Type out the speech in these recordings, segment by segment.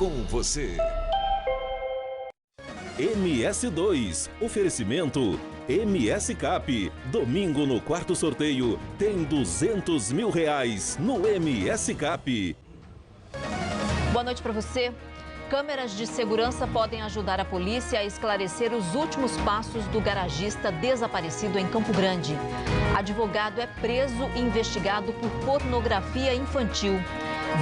com você. MS2, oferecimento MS Cap. Domingo no quarto sorteio tem R$200 mil no MS Cap. Boa noite para você. Câmeras de segurança podem ajudar a polícia a esclarecer os últimos passos do garagista desaparecido em Campo Grande. Advogado é preso e investigado por pornografia infantil.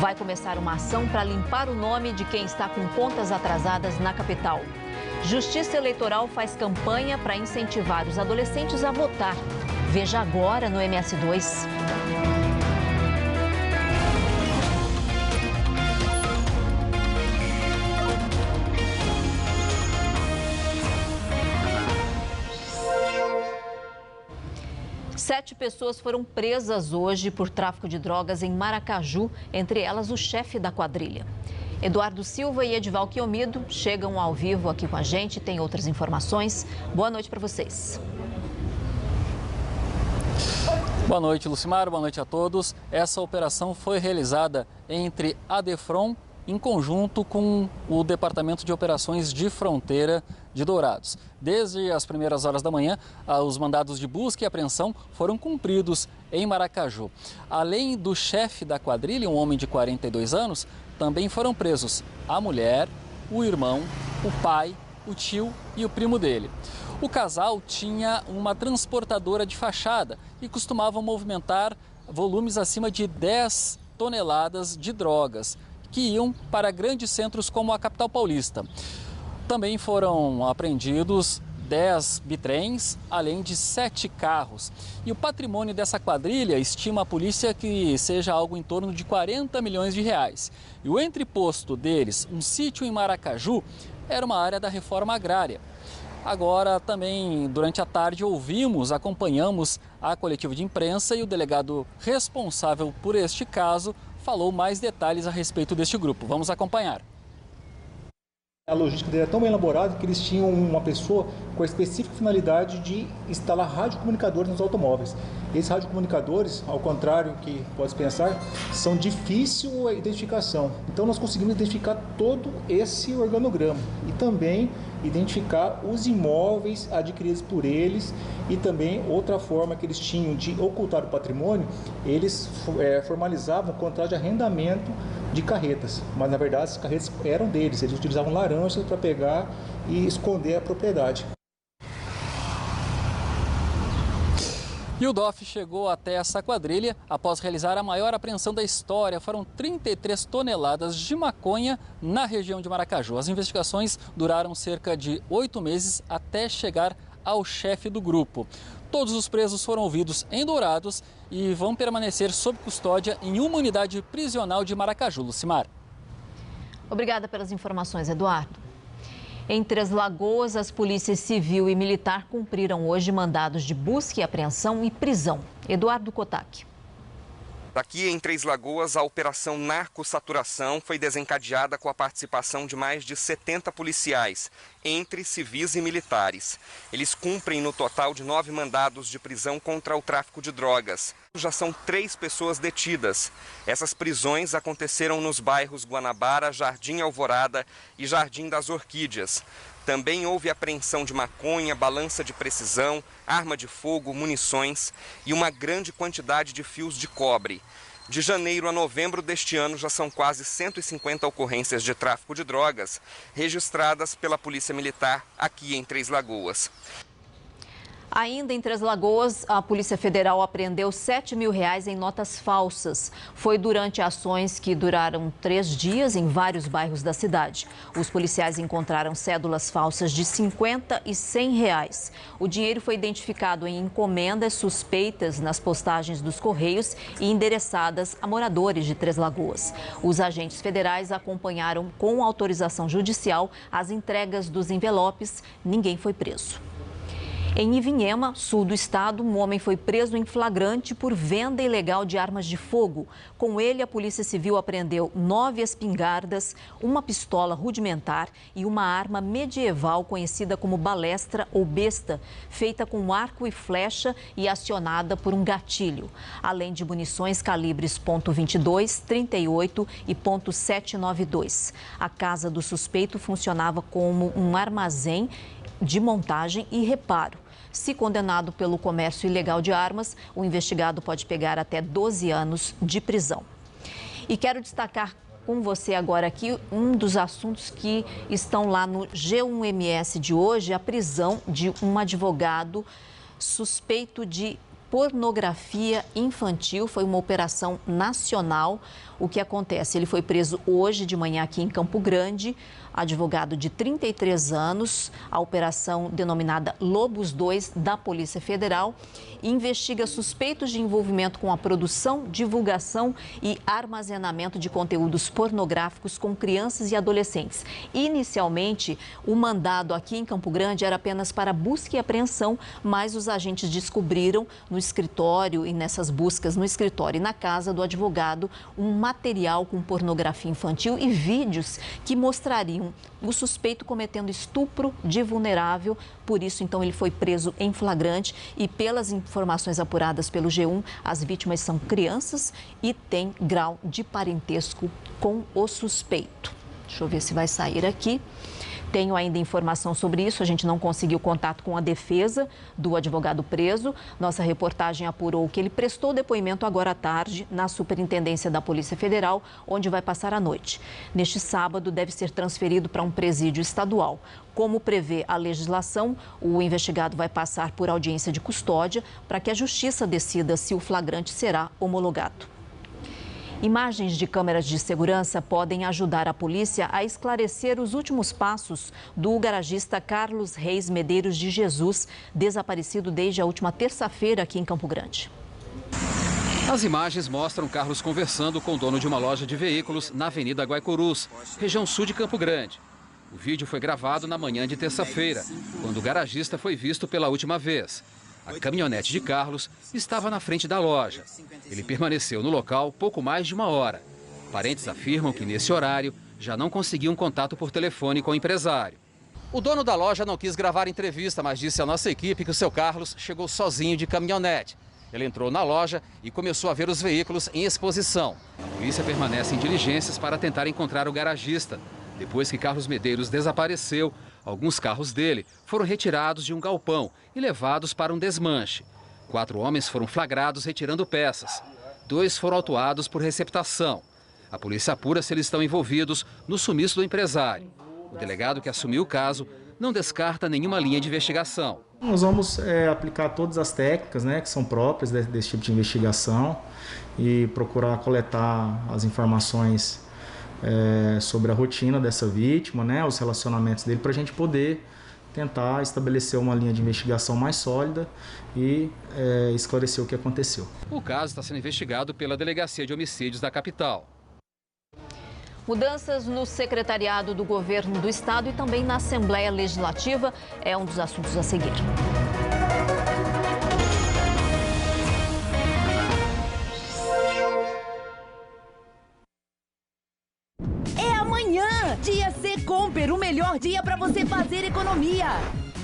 Vai começar uma ação para limpar o nome de quem está com contas atrasadas na capital. Justiça Eleitoral faz campanha para incentivar os adolescentes a votar. Veja agora no MS2. Sete pessoas foram presas hoje por tráfico de drogas em Maracaju, entre elas o chefe da quadrilha. Eduardo Silva e Edival Quiomido chegam ao vivo aqui com a gente, tem outras informações. Boa noite para vocês. Boa noite, Lucimar, boa noite a todos. Essa operação foi realizada entre a Defron em conjunto com o Departamento de Operações de Fronteira de Dourados. Desde as primeiras horas da manhã, os mandados de busca e apreensão foram cumpridos em Maracaju. Além do chefe da quadrilha, um homem de 42 anos, também foram presos a mulher, o irmão, o pai, o tio e o primo dele. O casal tinha uma transportadora de fachada e costumavam movimentar volumes acima de 10 toneladas de drogas, que iam para grandes centros como a capital paulista. Também foram apreendidos 10 bitrens, além de 7 carros. E o patrimônio dessa quadrilha estima a polícia que seja algo em torno de 40 milhões de reais. E o entreposto deles, um sítio em Maracaju, era uma área da reforma agrária. Agora, também, durante a tarde, acompanhamos a coletiva de imprensa e o delegado responsável por este caso falou mais detalhes a respeito deste grupo. Vamos acompanhar. A logística dele é tão bem elaborada que eles tinham uma pessoa com a específica finalidade de instalar radiocomunicadores nos automóveis. Esses radiocomunicadores, ao contrário do que pode pensar, são difícil a identificação. Então nós conseguimos identificar todo esse organograma e também identificar os imóveis adquiridos por eles e também outra forma que eles tinham de ocultar o patrimônio, eles formalizavam o contrato de arrendamento de carretas, mas na verdade as carretas eram deles, eles utilizavam laranjas para pegar e esconder a propriedade. E o DOF chegou até essa quadrilha após realizar a maior apreensão da história. Foram 33 toneladas de maconha na região de Maracaju. As investigações duraram cerca de 8 meses até chegar ao chefe do grupo. Todos os presos foram ouvidos em Dourados e vão permanecer sob custódia em uma unidade prisional de Maracaju. Lucimar. Obrigada pelas informações, Eduardo. Em Três Lagoas, as polícias civil e militar cumpriram hoje mandados de busca e apreensão e prisão. Eduardo Kotak. Aqui em Três Lagoas, a Operação Narco-Saturação foi desencadeada com a participação de mais de 70 policiais, entre civis e militares. Eles cumprem no total de 9 mandados de prisão contra o tráfico de drogas. Já são 3 pessoas detidas. Essas prisões aconteceram nos bairros Guanabara, Jardim Alvorada e Jardim das Orquídeas. Também houve apreensão de maconha, balança de precisão, arma de fogo, munições e uma grande quantidade de fios de cobre. De janeiro a novembro deste ano, já são quase 150 ocorrências de tráfico de drogas registradas pela Polícia Militar aqui em Três Lagoas. Ainda em Três Lagoas, a Polícia Federal apreendeu R$7 mil em notas falsas. Foi durante ações que duraram 3 dias em vários bairros da cidade. Os policiais encontraram cédulas falsas de R$50 e R$100. O dinheiro foi identificado em encomendas suspeitas nas postagens dos Correios e endereçadas a moradores de Três Lagoas. Os agentes federais acompanharam com autorização judicial as entregas dos envelopes. Ninguém foi preso. Em Ivinhema, sul do estado, um homem foi preso em flagrante por venda ilegal de armas de fogo. Com ele, a Polícia Civil apreendeu 9 espingardas, uma pistola rudimentar e uma arma medieval conhecida como balestra ou besta, feita com arco e flecha e acionada por um gatilho, além de munições calibres .22, 38 e .792. A casa do suspeito funcionava como um armazém de montagem e reparo. Se condenado pelo comércio ilegal de armas, o investigado pode pegar até 12 anos de prisão. E quero destacar com você agora aqui um dos assuntos que estão lá no G1MS de hoje, a prisão de um advogado suspeito de pornografia infantil. Foi uma operação nacional. O que acontece? Ele foi preso hoje de manhã aqui em Campo Grande, advogado de 33 anos. A operação denominada Lobos 2 da Polícia Federal investiga suspeitos de envolvimento com a produção, divulgação e armazenamento de conteúdos pornográficos com crianças e adolescentes. Inicialmente, o mandado aqui em Campo Grande era apenas para busca e apreensão, mas os agentes descobriram no escritório e nessas buscas no escritório e na casa do advogado um material com pornografia infantil e vídeos que mostrariam o suspeito cometendo estupro de vulnerável. Por isso, então, ele foi preso em flagrante e, pelas informações apuradas pelo G1, as vítimas são crianças e têm grau de parentesco com o suspeito. Deixa eu ver se vai sair aqui. Tenho ainda informação sobre isso, a gente não conseguiu contato com a defesa do advogado preso. Nossa reportagem apurou que ele prestou depoimento agora à tarde na Superintendência da Polícia Federal, onde vai passar a noite. Neste sábado, deve ser transferido para um presídio estadual. Como prevê a legislação, o investigado vai passar por audiência de custódia para que a Justiça decida se o flagrante será homologado. Imagens de câmeras de segurança podem ajudar a polícia a esclarecer os últimos passos do garagista Carlos Reis Medeiros de Jesus, desaparecido desde a última terça-feira aqui em Campo Grande. As imagens mostram Carlos conversando com o dono de uma loja de veículos na Avenida Guaicurus, região sul de Campo Grande. O vídeo foi gravado na manhã de terça-feira, quando o garagista foi visto pela última vez. A caminhonete de Carlos estava na frente da loja. Ele permaneceu no local pouco mais de uma hora. Parentes afirmam que, nesse horário, já não conseguiam contato por telefone com o empresário. O dono da loja não quis gravar entrevista, mas disse à nossa equipe que o seu Carlos chegou sozinho de caminhonete. Ele entrou na loja e começou a ver os veículos em exposição. A polícia permanece em diligências para tentar encontrar o garagista. Depois que Carlos Medeiros desapareceu, alguns carros dele foram retirados de um galpão e levados para um desmanche. 4 homens foram flagrados retirando peças. 2 foram autuados por receptação. A polícia apura se eles estão envolvidos no sumiço do empresário. O delegado que assumiu o caso não descarta nenhuma linha de investigação. Nós vamos aplicar todas as técnicas, que são próprias desse tipo de investigação e procurar coletar as informações sobre a rotina dessa vítima, os relacionamentos dele, para a gente poder tentar estabelecer uma linha de investigação mais sólida e esclarecer o que aconteceu. O caso está sendo investigado pela Delegacia de Homicídios da capital. Mudanças no secretariado do governo do estado e também na Assembleia Legislativa é um dos assuntos a seguir. Dia C Comper, o melhor dia para você fazer economia.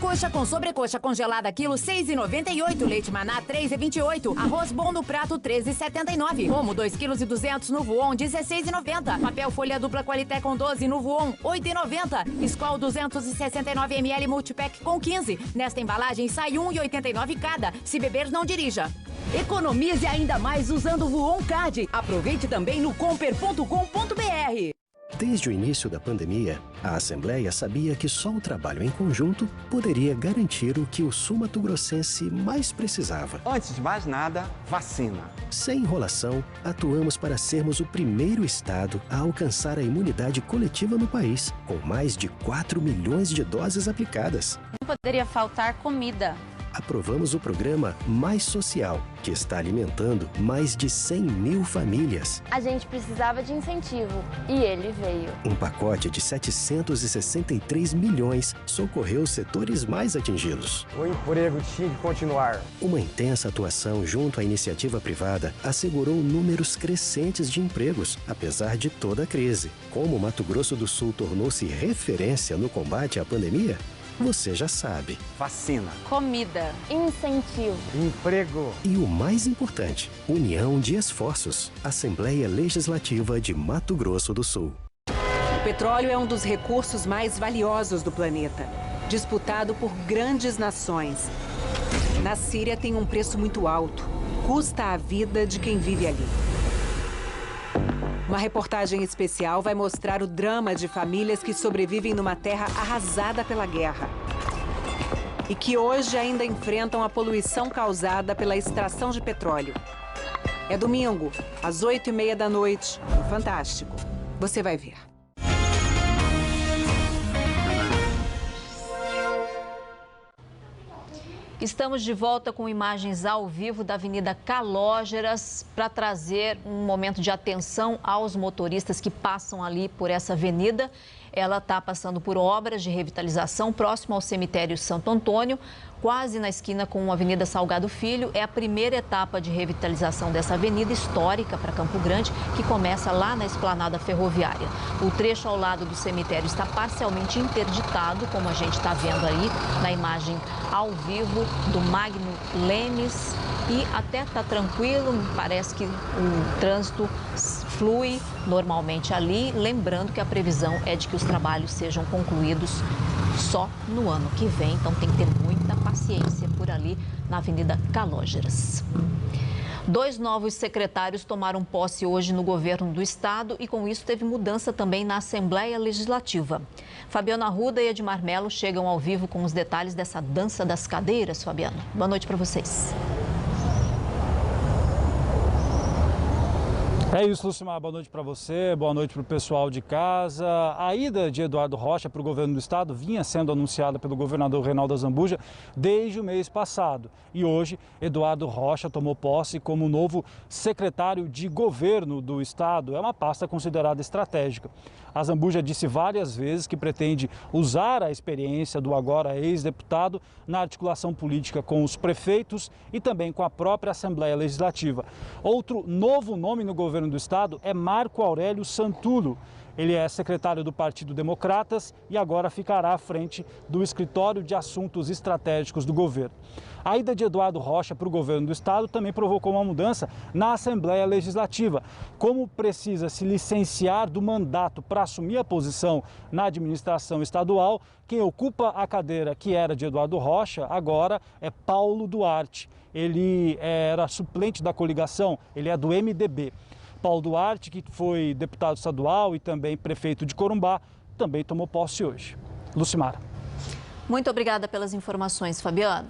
Coxa com sobrecoxa congelada quilo 6,98, leite Maná 3,28, arroz bom no prato 13,79, Romo 2,2 kg no Voon 16,90, papel folha dupla Qualité com 12 no Voon 8,90, Skol 269 ml multipack com 15. Nesta embalagem sai 1,89 cada. Se beber, não dirija. Economize ainda mais usando o Voon Card. Aproveite também no comper.com.br. Desde o início da pandemia, a Assembleia sabia que só o trabalho em conjunto poderia garantir o que o sul-mato-grossense mais precisava. Antes de mais nada, vacina. Sem enrolação, atuamos para sermos o primeiro estado a alcançar a imunidade coletiva no país, com mais de 4 milhões de doses aplicadas. Não poderia faltar comida. aprovamos o programa Mais Social, que está alimentando mais de 100 mil famílias. A gente precisava de incentivo e ele veio. Um pacote de 763 milhões socorreu os setores mais atingidos. O emprego tinha que continuar. Uma intensa atuação junto à iniciativa privada assegurou números crescentes de empregos, apesar de toda a crise. Como Mato Grosso do Sul tornou-se referência no combate à pandemia? Você já sabe. Vacina. Comida. Incentivo. Emprego. E o mais importante, união de esforços. Assembleia Legislativa de Mato Grosso do Sul. O petróleo é um dos recursos mais valiosos do planeta, disputado por grandes nações. Na Síria tem um preço muito alto. Custa a vida de quem vive ali. Uma reportagem especial vai mostrar o drama de famílias que sobrevivem numa terra arrasada pela guerra e que hoje ainda enfrentam a poluição causada pela extração de petróleo. É domingo, às 8h30 da noite, no Fantástico. Você vai ver. Estamos de volta com imagens ao vivo da Avenida Calógeras para trazer um momento de atenção aos motoristas que passam ali por essa avenida. Ela está passando por obras de revitalização próximo ao cemitério Santo Antônio, quase na esquina com a Avenida Salgado Filho. É a primeira etapa de revitalização dessa avenida histórica para Campo Grande, que começa lá na esplanada ferroviária. O trecho ao lado do cemitério está parcialmente interditado, como a gente está vendo aí na imagem ao vivo do Magno Lemes. E até está tranquilo, parece que o trânsito flui normalmente ali. Lembrando que a previsão é de que os trabalhos sejam concluídos só no ano que vem, então tem que ter muita paciência por ali na Avenida Calógeras. 2 novos secretários tomaram posse hoje no governo do estado e com isso teve mudança também na Assembleia Legislativa. Fabiana Arruda e Edmar Melo chegam ao vivo com os detalhes dessa dança das cadeiras, Fabiana. Boa noite para vocês. É isso, Lucimar. Boa noite para você, boa noite para o pessoal de casa. A ida de Eduardo Rocha para o governo do estado vinha sendo anunciada pelo governador Reinaldo Azambuja desde o mês passado. E hoje, Eduardo Rocha tomou posse como novo secretário de governo do estado. É uma pasta considerada estratégica. Azambuja disse várias vezes que pretende usar a experiência do agora ex-deputado na articulação política com os prefeitos e também com a própria Assembleia Legislativa. Outro novo nome no governo do estado é Marco Aurélio Santulo. Ele é secretário do Partido Democratas e agora ficará à frente do Escritório de Assuntos Estratégicos do governo. A ida de Eduardo Rocha para o governo do estado também provocou uma mudança na Assembleia Legislativa. Como precisa se licenciar do mandato para assumir a posição na administração estadual, quem ocupa a cadeira que era de Eduardo Rocha agora é Paulo Duarte. Ele era suplente da coligação, ele é do MDB. Paulo Duarte, que foi deputado estadual e também prefeito de Corumbá, também tomou posse hoje. Lucimara. Muito obrigada pelas informações, Fabiano.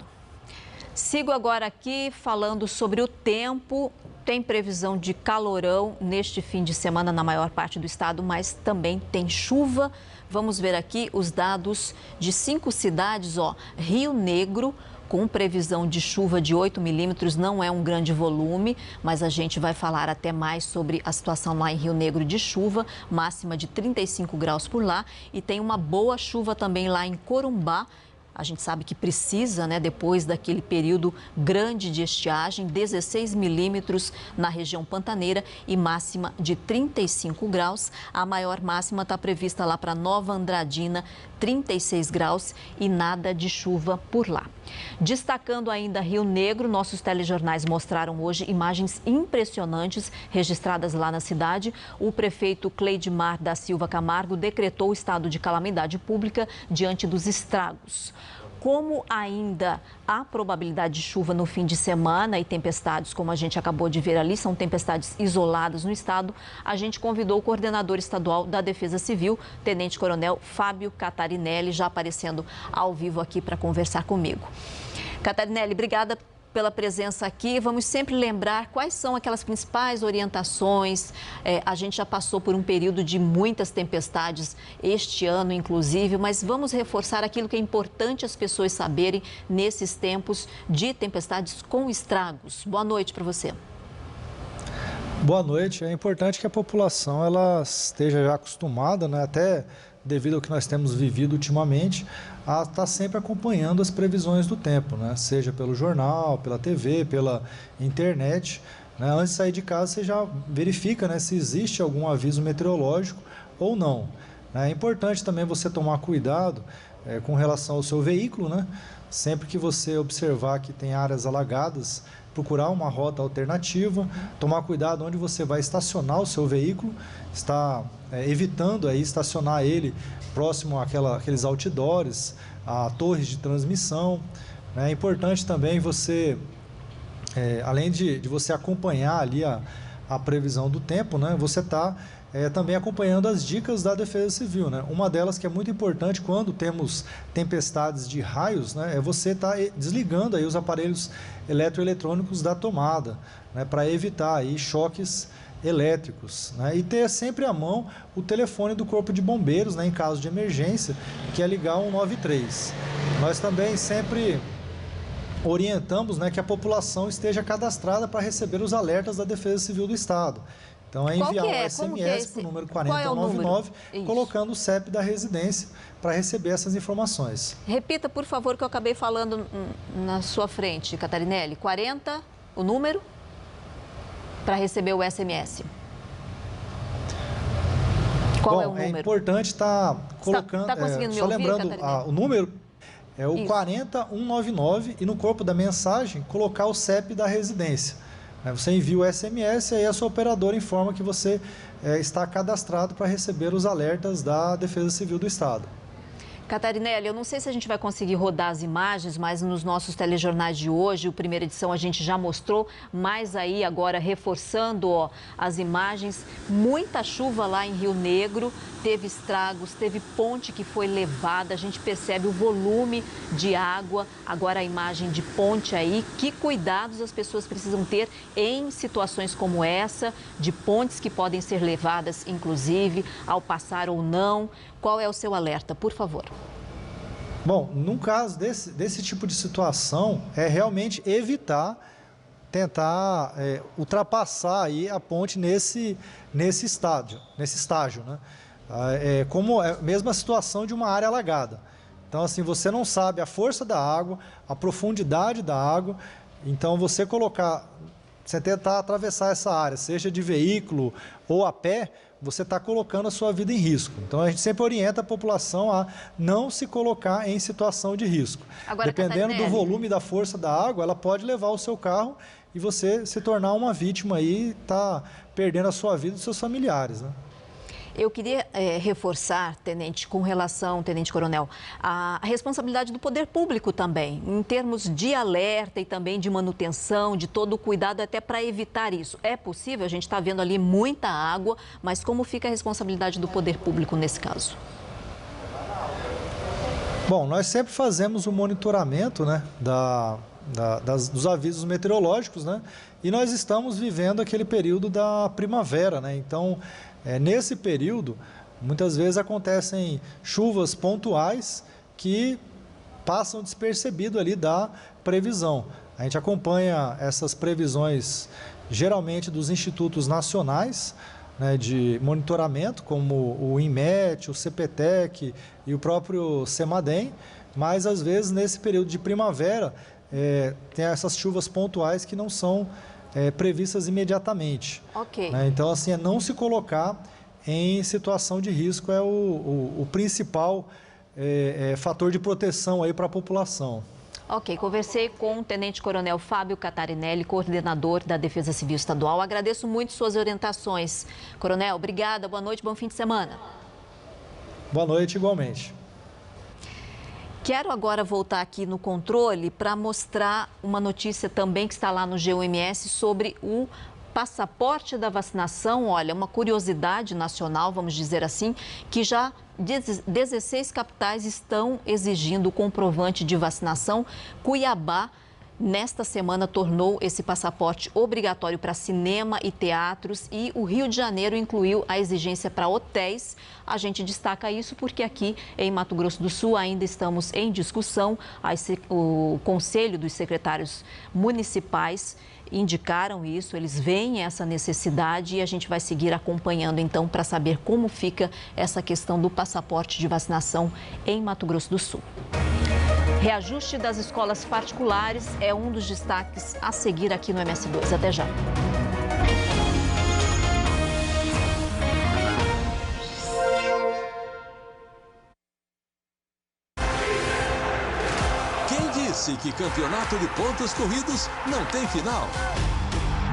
Sigo agora aqui falando sobre o tempo. Tem previsão de calorão neste fim de semana na maior parte do estado, mas também tem chuva. Vamos ver aqui os dados de 5 cidades, Rio Negro, com previsão de chuva de 8 milímetros, não é um grande volume, mas a gente vai falar até mais sobre a situação lá em Rio Negro de chuva, máxima de 35 graus por lá, e tem uma boa chuva também lá em Corumbá. A gente sabe que precisa, depois daquele período grande de estiagem, 16 milímetros na região pantaneira e máxima de 35 graus. A maior máxima está prevista lá para Nova Andradina, 36 graus e nada de chuva por lá. Destacando ainda Rio Negro, nossos telejornais mostraram hoje imagens impressionantes registradas lá na cidade. O prefeito Cleidmar da Silva Camargo decretou o estado de calamidade pública diante dos estragos. Como ainda há probabilidade de chuva no fim de semana e tempestades, como a gente acabou de ver ali, são tempestades isoladas no estado, a gente convidou o coordenador estadual da Defesa Civil, Tenente Coronel Fábio Catarinelli, já aparecendo ao vivo aqui para conversar comigo. Catarinelli, obrigada pela presença aqui. Vamos sempre lembrar quais são aquelas principais orientações. A gente já passou por um período de muitas tempestades este ano, inclusive, mas vamos reforçar aquilo que é importante as pessoas saberem nesses tempos de tempestades com estragos. Boa noite para você. Boa noite. É importante que a população ela esteja já acostumada, né, até devido ao que nós temos vivido ultimamente, a estar sempre acompanhando as previsões do tempo, né? Seja pelo jornal, pela TV, pela internet. Né? Antes de sair de casa, você já verifica, né, se existe algum aviso meteorológico ou não. É importante também você tomar cuidado com relação ao seu veículo, né? Sempre que você observar que tem áreas alagadas, procurar uma rota alternativa, tomar cuidado onde você vai estacionar o seu veículo, está evitando aí estacionar ele próximo àqueles outdoors, a torres de transmissão. É importante também você, além de você acompanhar ali a previsão do tempo, né, você está também acompanhando as dicas da Defesa Civil, né? Uma delas que é muito importante quando temos tempestades de raios, né, é você estar desligando aí os aparelhos eletroeletrônicos da tomada, né, para evitar aí choques elétricos, né, e ter sempre à mão o telefone do Corpo de Bombeiros, né, em caso de emergência, que é ligar 193. Nós também sempre orientamos, né, que a população esteja cadastrada para receber os alertas da Defesa Civil do Estado. Então, é enviar um SMS para o número 4099, colocando o CEP da residência para receber essas informações. Repita, por favor, que eu acabei falando na sua frente, Catarinelli. 40, o número, para receber o SMS. Qual é o número? É importante estar colocando... Tá conseguindo me só ouvir, lembrando, o número é o 40199 e no corpo da mensagem colocar o CEP da residência. Você envia o SMS e aí a sua operadora informa que você está cadastrado para receber os alertas da Defesa Civil do Estado. Catarinelli, eu não sei se a gente vai conseguir rodar as imagens, mas nos nossos telejornais de hoje, o primeira edição a gente já mostrou, mas aí agora reforçando as imagens, muita chuva lá em Rio Negro, teve estragos, teve ponte que foi levada, a gente percebe o volume de água, agora a imagem de ponte aí, que cuidados as pessoas precisam ter em situações como essa, de pontes que podem ser levadas, inclusive, ao passar ou não. Qual é o seu alerta, por favor? Bom, num caso desse tipo de situação, é realmente tentar ultrapassar aí a ponte nesse estágio, né? Como a mesma situação de uma área alagada. Então, assim, você não sabe a força da água, a profundidade da água, então você tentar atravessar essa área, seja de veículo ou a pé, você está colocando a sua vida em risco. Então, a gente sempre orienta a população a não se colocar em situação de risco. Agora, dependendo do volume e da força da água, ela pode levar o seu carro e você se tornar uma vítima e está perdendo a sua vida e os seus familiares, né? Eu queria reforçar, Tenente Coronel, a responsabilidade do poder público também, em termos de alerta e também de manutenção, de todo o cuidado até para evitar isso. É possível? A gente está vendo ali muita água, mas como fica a responsabilidade do poder público nesse caso? Bom, nós sempre fazemos o monitoramento, né, dos avisos meteorológicos, né, e nós estamos vivendo aquele período da primavera, né, então... nesse período, muitas vezes acontecem chuvas pontuais que passam despercebido ali da previsão. A gente acompanha essas previsões geralmente dos institutos nacionais, né, de monitoramento, como o INMET, o CPTEC e o próprio CEMADEM, mas às vezes nesse período de primavera tem essas chuvas pontuais que não são previstas imediatamente. Ok. Então, assim, não se colocar em situação de risco é o principal fator de proteção aí para a população. Ok, conversei com o Tenente Coronel Fábio Catarinelli, coordenador da Defesa Civil Estadual. Agradeço muito suas orientações. Coronel, obrigada, boa noite, bom fim de semana. Boa noite, igualmente. Quero agora voltar aqui no controle para mostrar uma notícia também que está lá no GUMS sobre o passaporte da vacinação. Olha, uma curiosidade nacional, vamos dizer assim, que já 16 capitais estão exigindo o comprovante de vacinação. Cuiabá nesta semana, tornou esse passaporte obrigatório para cinema e teatros e o Rio de Janeiro incluiu a exigência para hotéis. A gente destaca isso porque aqui em Mato Grosso do Sul ainda estamos em discussão. O Conselho dos Secretários Municipais indicaram isso, eles veem essa necessidade e a gente vai seguir acompanhando então para saber como fica essa questão do passaporte de vacinação em Mato Grosso do Sul. Reajuste das escolas particulares é um dos destaques a seguir aqui no MS2. Até já. Quem disse que campeonato de pontos corridos não tem final?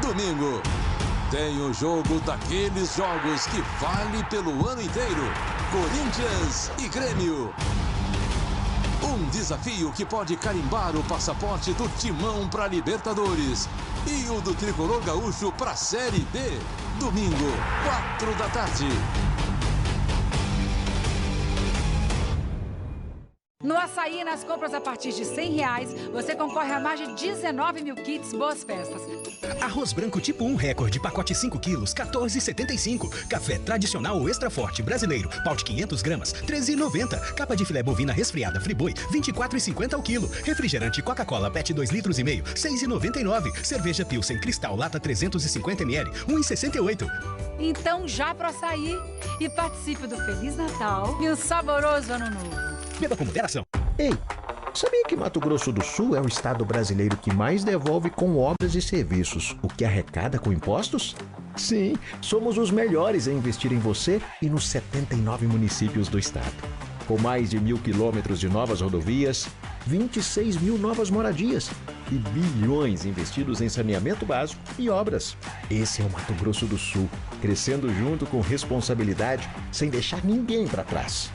Domingo tem o jogo daqueles jogos que vale pelo ano inteiro. Corinthians e Grêmio. Um desafio que pode carimbar o passaporte do Timão para Libertadores e o do Tricolor Gaúcho para Série B. Domingo, 4 da tarde. No Açaí, nas compras a partir de R$100, você concorre a mais de 19 mil kits Boas Festas. Arroz branco tipo 1 Record, pacote 5 quilos, R$14,75. Café tradicional ou extra forte brasileiro, pau de 500 gramas, R$13,90. Capa de filé bovina resfriada Friboi, R$24,50 ao quilo. Refrigerante Coca-Cola PET 2,5 litros, R$6,99. Cerveja Pilsen Cristal Lata 350 ml, R$1,68. Então já pro Açaí e participe do Feliz Natal e um saboroso Ano Novo. Beba com moderação. Ei, sabia que Mato Grosso do Sul é o estado brasileiro que mais devolve com obras e serviços o que arrecada com impostos? Sim, somos os melhores em investir em você e nos 79 municípios do estado. Com mais de 1.000 quilômetros de novas rodovias, 26 mil novas moradias e bilhões investidos em saneamento básico e obras. Esse é o Mato Grosso do Sul, crescendo junto com responsabilidade, sem deixar ninguém para trás.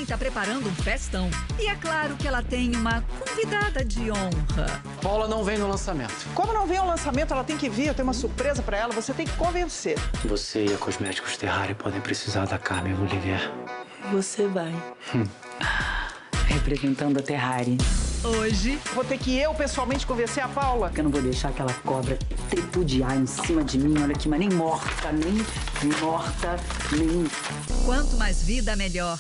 Está preparando um festão. E é claro que ela tem uma convidada de honra. Paula não vem no lançamento. Como não vem ao lançamento, ela tem que vir. Eu tenho uma surpresa para ela. Você tem que convencer. Você e a Cosméticos Terrari podem precisar da Carmen Olivier. Você vai. Representando a Terrari. Hoje... Vou ter que eu pessoalmente convencer a Paula. Eu não vou deixar aquela cobra tripudiar em cima de mim. Olha aqui, mas nem morta, nem morta, nem... Quanto mais vida, melhor.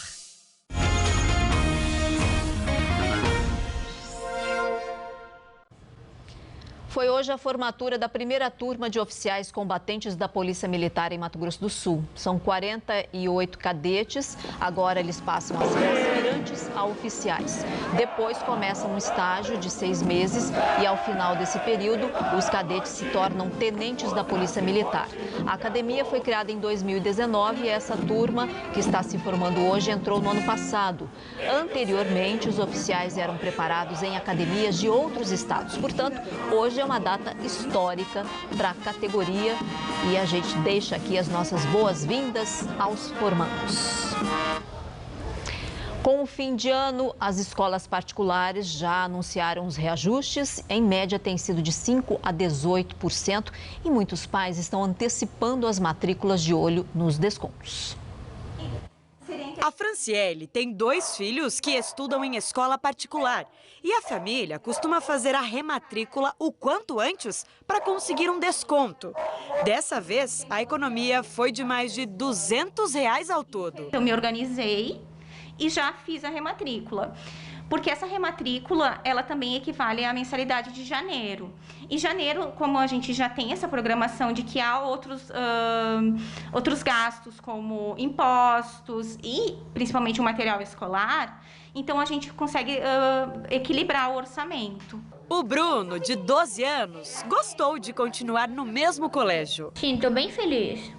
Foi hoje a formatura da primeira turma de oficiais combatentes da Polícia Militar em Mato Grosso do Sul. São 48 cadetes, agora eles passam a ser aspirantes a oficiais. Depois começa um estágio de 6 meses e ao final desse período, os cadetes se tornam tenentes da Polícia Militar. A academia foi criada em 2019 e essa turma que está se formando hoje entrou no ano passado. Anteriormente, os oficiais eram preparados em academias de outros estados. Portanto, hoje é uma data histórica para a categoria e a gente deixa aqui as nossas boas-vindas aos formandos. Com o fim de ano, as escolas particulares já anunciaram os reajustes. Em média, tem sido de 5% a 18% e muitos pais estão antecipando as matrículas de olho nos descontos. A Franciele tem 2 filhos que estudam em escola particular e a família costuma fazer a rematrícula o quanto antes para conseguir um desconto. Dessa vez, a economia foi de mais de R$200 ao todo. Eu me organizei e já fiz a rematrícula. Porque essa rematrícula, ela também equivale à mensalidade de janeiro. Em janeiro, como a gente já tem essa programação de que há outros gastos, como impostos e principalmente o material escolar, então a gente consegue equilibrar o orçamento. O Bruno, de 12 anos, gostou de continuar no mesmo colégio. Sim, estou bem feliz.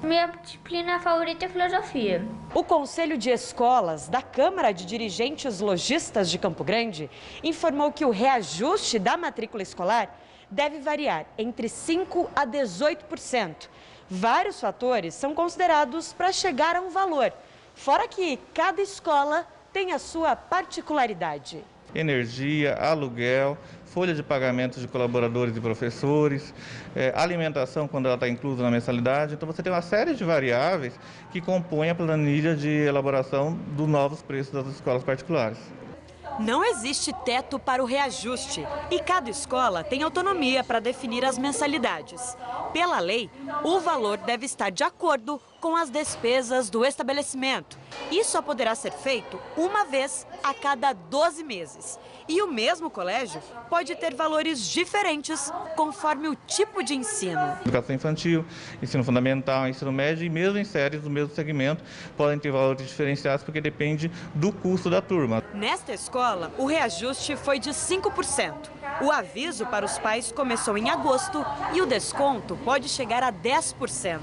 Minha disciplina favorita é filosofia. O Conselho de Escolas da Câmara de Dirigentes Lojistas de Campo Grande informou que o reajuste da matrícula escolar deve variar entre 5% a 18%. Vários fatores são considerados para chegar a um valor, fora que cada escola tem a sua particularidade. Energia, aluguel, folha de pagamento de colaboradores e professores, alimentação quando ela está inclusa na mensalidade. Então você tem uma série de variáveis que compõem a planilha de elaboração dos novos preços das escolas particulares. Não existe teto para o reajuste e cada escola tem autonomia para definir as mensalidades. Pela lei, o valor deve estar de acordo com as despesas do estabelecimento. Isso só poderá ser feito uma vez a cada 12 meses. E o mesmo colégio pode ter valores diferentes conforme o tipo de ensino. Educação infantil, ensino fundamental, ensino médio e mesmo em séries do mesmo segmento podem ter valores diferenciados porque depende do custo da turma. Nesta escola, o reajuste foi de 5%. O aviso para os pais começou em agosto e o desconto pode chegar a 10%.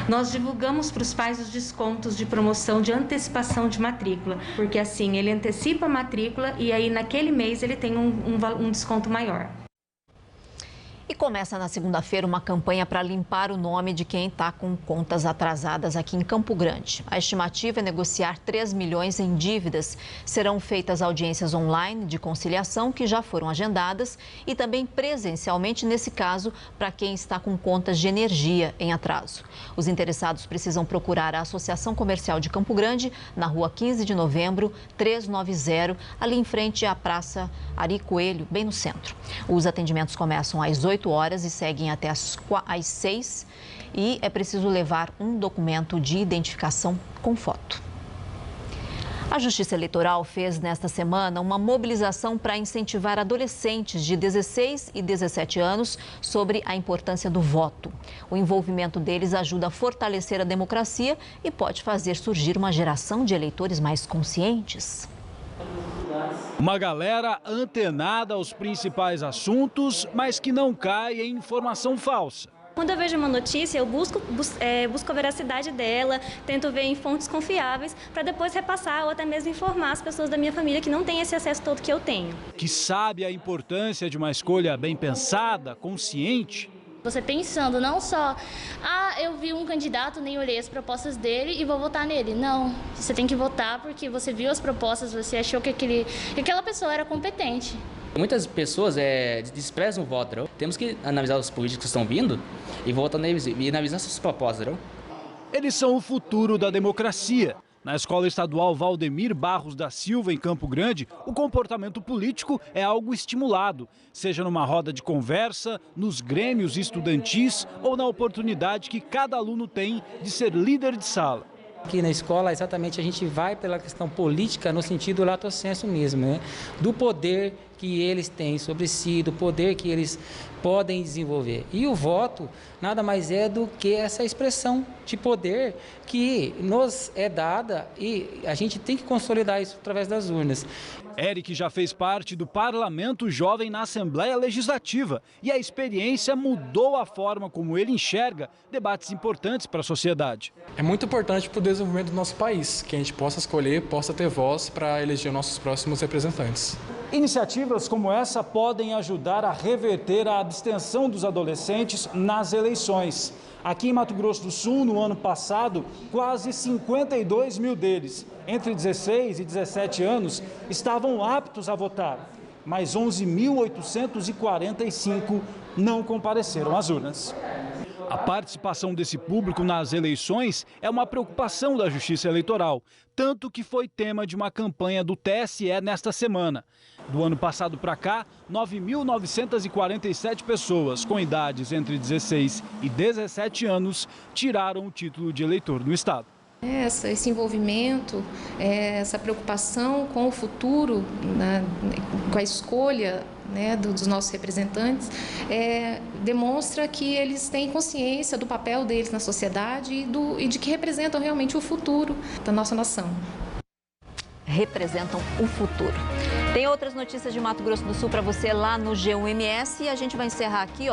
Nós divulgamos para os pais os descontos de promoção de antecipação de matrícula, porque assim ele antecipa a matrícula e aí naquele mês ele tem um desconto maior. E começa na segunda-feira uma campanha para limpar o nome de quem está com contas atrasadas aqui em Campo Grande. A estimativa é negociar 3 milhões em dívidas. Serão feitas audiências online de conciliação que já foram agendadas e também presencialmente, nesse caso, para quem está com contas de energia em atraso. Os interessados precisam procurar a Associação Comercial de Campo Grande, na rua 15 de novembro, 390, ali em frente à Praça Ari Coelho, bem no centro. Os atendimentos começam às 8 horas e seguem até às 6 e é preciso levar um documento de identificação com foto. A Justiça Eleitoral fez nesta semana uma mobilização para incentivar adolescentes de 16 e 17 anos sobre a importância do voto. O envolvimento deles ajuda a fortalecer a democracia e pode fazer surgir uma geração de eleitores mais conscientes. Uma galera antenada aos principais assuntos, mas que não cai em informação falsa. Quando eu vejo uma notícia, eu busco a veracidade dela, tento ver em fontes confiáveis, para depois repassar ou até mesmo informar as pessoas da minha família que não têm esse acesso todo que eu tenho. Que sabe a importância de uma escolha bem pensada, consciente. Você pensando não só, eu vi um candidato, nem olhei as propostas dele e vou votar nele. Não, você tem que votar porque você viu as propostas, você achou que aquela pessoa era competente. Muitas pessoas desprezam o voto, não? Temos que analisar os políticos que estão vindo e votar neles e analisar suas propostas. Não? Eles são o futuro da democracia. Na Escola Estadual Valdemir Barros da Silva, em Campo Grande, o comportamento político é algo estimulado, seja numa roda de conversa, nos grêmios estudantis ou na oportunidade que cada aluno tem de ser líder de sala. Aqui na escola, exatamente, a gente vai pela questão política no sentido lato sensu mesmo, né? Do poder que eles têm sobre si, do poder que eles podem desenvolver. E o voto nada mais é do que essa expressão de poder que nos é dada e a gente tem que consolidar isso através das urnas. Eric já fez parte do Parlamento Jovem na Assembleia Legislativa e a experiência mudou a forma como ele enxerga debates importantes para a sociedade. É muito importante para o desenvolvimento do nosso país, que a gente possa escolher, possa ter voz para eleger nossos próximos representantes. Iniciativas como essa podem ajudar a reverter a abstenção dos adolescentes nas eleições. Aqui em Mato Grosso do Sul, no ano passado, quase 52 mil deles, entre 16 e 17 anos, estavam aptos a votar, mas 11.845 não compareceram às urnas. A participação desse público nas eleições é uma preocupação da Justiça Eleitoral, tanto que foi tema de uma campanha do TSE nesta semana. Do ano passado para cá, 9.947 pessoas com idades entre 16 e 17 anos tiraram o título de eleitor no estado. Esse envolvimento, essa preocupação com o futuro, com a escolha dos nossos representantes, demonstra que eles têm consciência do papel deles na sociedade e de que representam realmente o futuro da nossa nação. Representam o futuro. Tem outras notícias de Mato Grosso do Sul para você lá no G1MS e a gente vai encerrar aqui,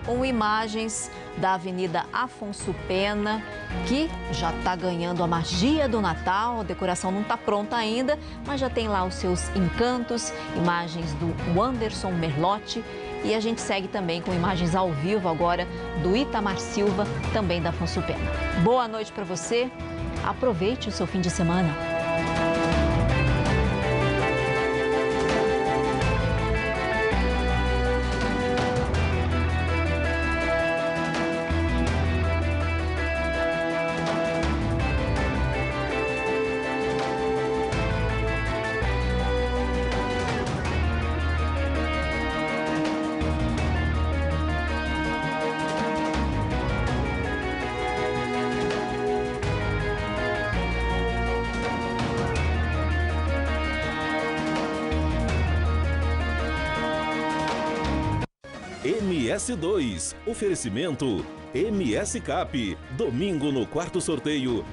com imagens da Avenida Afonso Pena, que já está ganhando a magia do Natal. A decoração não está pronta ainda, mas já tem lá os seus encantos, imagens do Anderson Merlotti. E a gente segue também com imagens ao vivo agora do Itamar Silva, também da Afonso Pena. Boa noite para você, aproveite o seu fim de semana. MS2. Oferecimento MS Cap. Domingo no quarto sorteio,